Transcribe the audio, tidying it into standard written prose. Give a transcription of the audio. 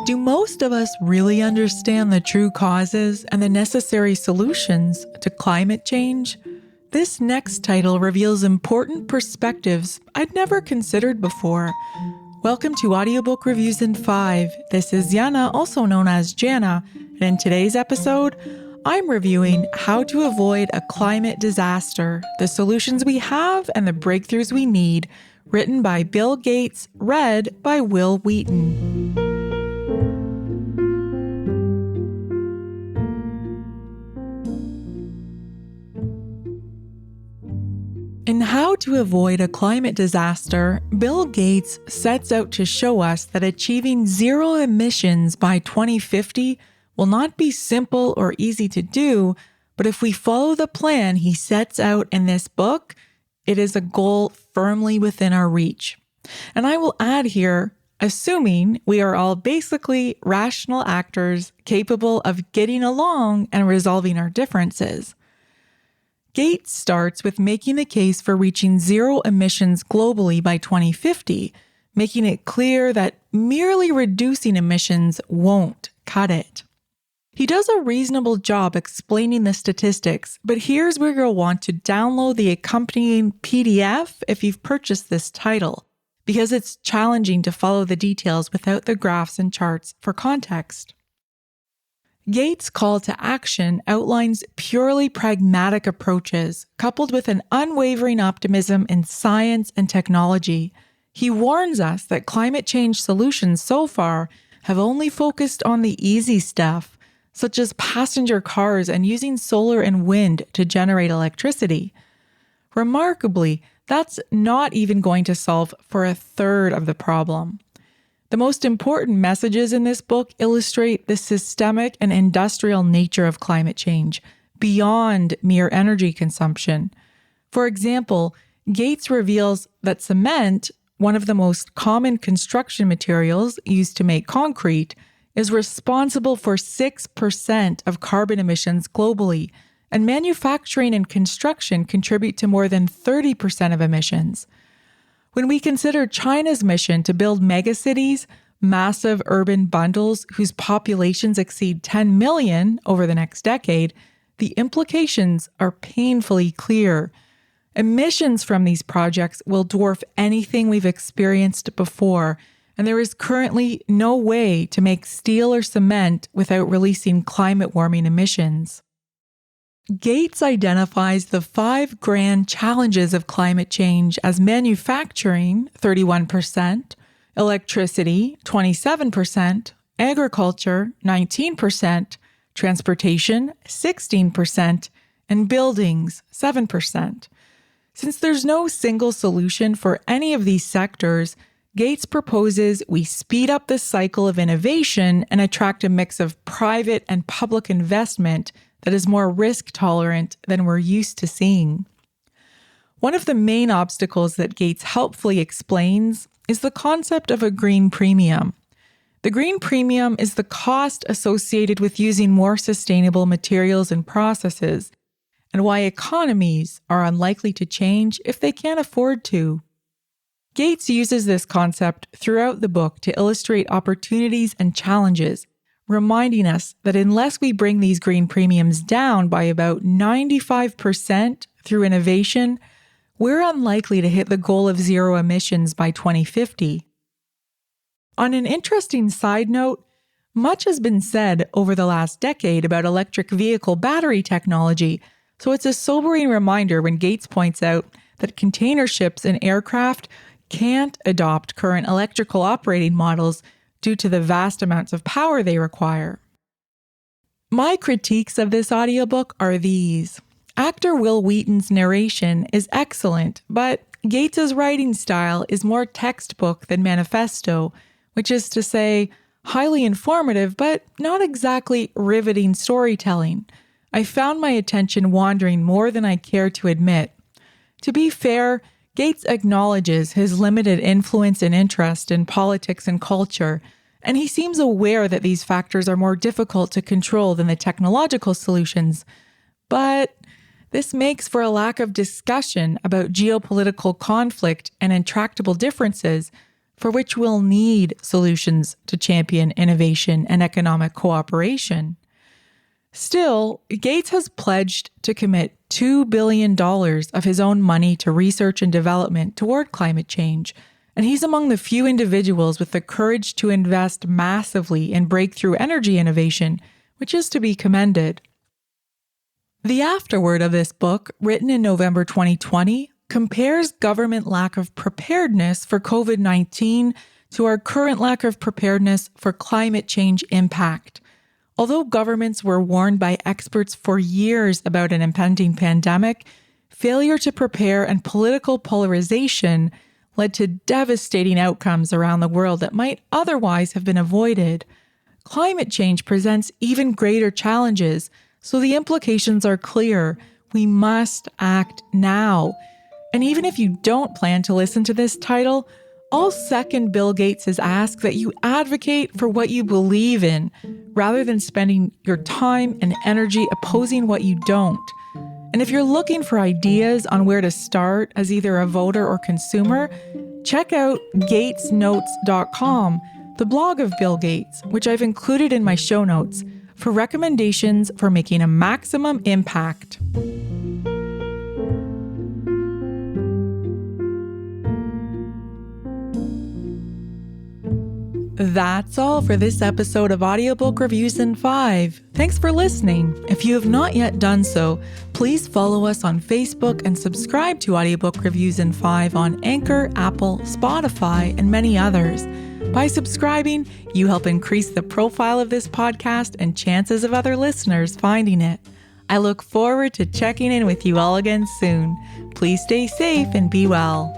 Do most of us really understand the true causes and the necessary solutions to climate change? This next title reveals important perspectives I'd never considered before. Welcome to Audiobook Reviews in 5. This is Yana, also known as Jana, and in today's episode, I'm reviewing How to Avoid a Climate Disaster, the solutions we have and the breakthroughs we need, written by Bill Gates, read by Will Wheaton. In How to Avoid a Climate Disaster, Bill Gates sets out to show us that achieving zero emissions by 2050 will not be simple or easy to do, but if we follow the plan he sets out in this book, it is a goal firmly within our reach. And I will add here, assuming we are all basically rational actors capable of getting along and resolving our differences. Gates starts with making the case for reaching zero emissions globally by 2050, making it clear that merely reducing emissions won't cut it. He does a reasonable job explaining the statistics, but here's where you'll want to download the accompanying PDF if you've purchased this title, because it's challenging to follow the details without the graphs and charts for context. Gates' call to action outlines purely pragmatic approaches, coupled with an unwavering optimism in science and technology. He warns us that climate change solutions so far have only focused on the easy stuff, such as passenger cars and using solar and wind to generate electricity. Remarkably, that's not even going to solve for a third of the problem. The most important messages in this book illustrate the systemic and industrial nature of climate change, beyond mere energy consumption. For example, Gates reveals that cement, one of the most common construction materials used to make concrete, is responsible for 6% of carbon emissions globally, and manufacturing and construction contribute to more than 30% of emissions. When we consider China's mission to build megacities, massive urban bundles whose populations exceed 10 million over the next decade, the implications are painfully clear. Emissions from these projects will dwarf anything we've experienced before, and there is currently no way to make steel or cement without releasing climate warming emissions. Gates identifies the 5 grand challenges of climate change as manufacturing, 31%, electricity, 27%, agriculture, 19%, transportation, 16%, and buildings, 7%. Since there's no single solution for any of these sectors, Gates proposes we speed up the cycle of innovation and attract a mix of private and public investment that is more risk-tolerant than we're used to seeing. One of the main obstacles that Gates helpfully explains is the concept of a green premium. The green premium is the cost associated with using more sustainable materials and processes, and why economies are unlikely to change if they can't afford to. Gates uses this concept throughout the book to illustrate opportunities and challenges, reminding us that unless we bring these green premiums down by about 95% through innovation, we're unlikely to hit the goal of zero emissions by 2050. On an interesting side note, much has been said over the last decade about electric vehicle battery technology, so it's a sobering reminder when Gates points out that container ships and aircraft can't adopt current electrical operating models due to the vast amounts of power they require. My critiques of this audiobook are these. Actor Will Wheaton's narration is excellent, but Gates's writing style is more textbook than manifesto, which is to say, highly informative, but not exactly riveting storytelling. I found my attention wandering more than I care to admit. To be fair, Gates acknowledges his limited influence and interest in politics and culture, and he seems aware that these factors are more difficult to control than the technological solutions. But this makes for a lack of discussion about geopolitical conflict and intractable differences, for which we'll need solutions to champion innovation and economic cooperation. Still, Gates has pledged to commit $2 billion of his own money to research and development toward climate change, and he's among the few individuals with the courage to invest massively in breakthrough energy innovation, which is to be commended. The afterword of this book, written in November 2020, compares government lack of preparedness for COVID-19 to our current lack of preparedness for climate change impact. Although governments were warned by experts for years about an impending pandemic, failure to prepare and political polarization led to devastating outcomes around the world that might otherwise have been avoided. Climate change presents even greater challenges, so the implications are clear. We must act now. And even if you don't plan to listen to this title, I'll second Bill Gates' ask that you advocate for what you believe in, rather than spending your time and energy opposing what you don't. And if you're looking for ideas on where to start as either a voter or consumer, check out gatesnotes.com, the blog of Bill Gates, which I've included in my show notes, for recommendations for making a maximum impact. That's all for this episode of Audiobook Reviews in 5. Thanks for listening. If you have not yet done so, please follow us on Facebook and subscribe to Audiobook Reviews in 5 on Anchor, Apple, Spotify, and many others. By subscribing, you help increase the profile of this podcast and chances of other listeners finding it. I look forward to checking in with you all again soon. Please stay safe and be well.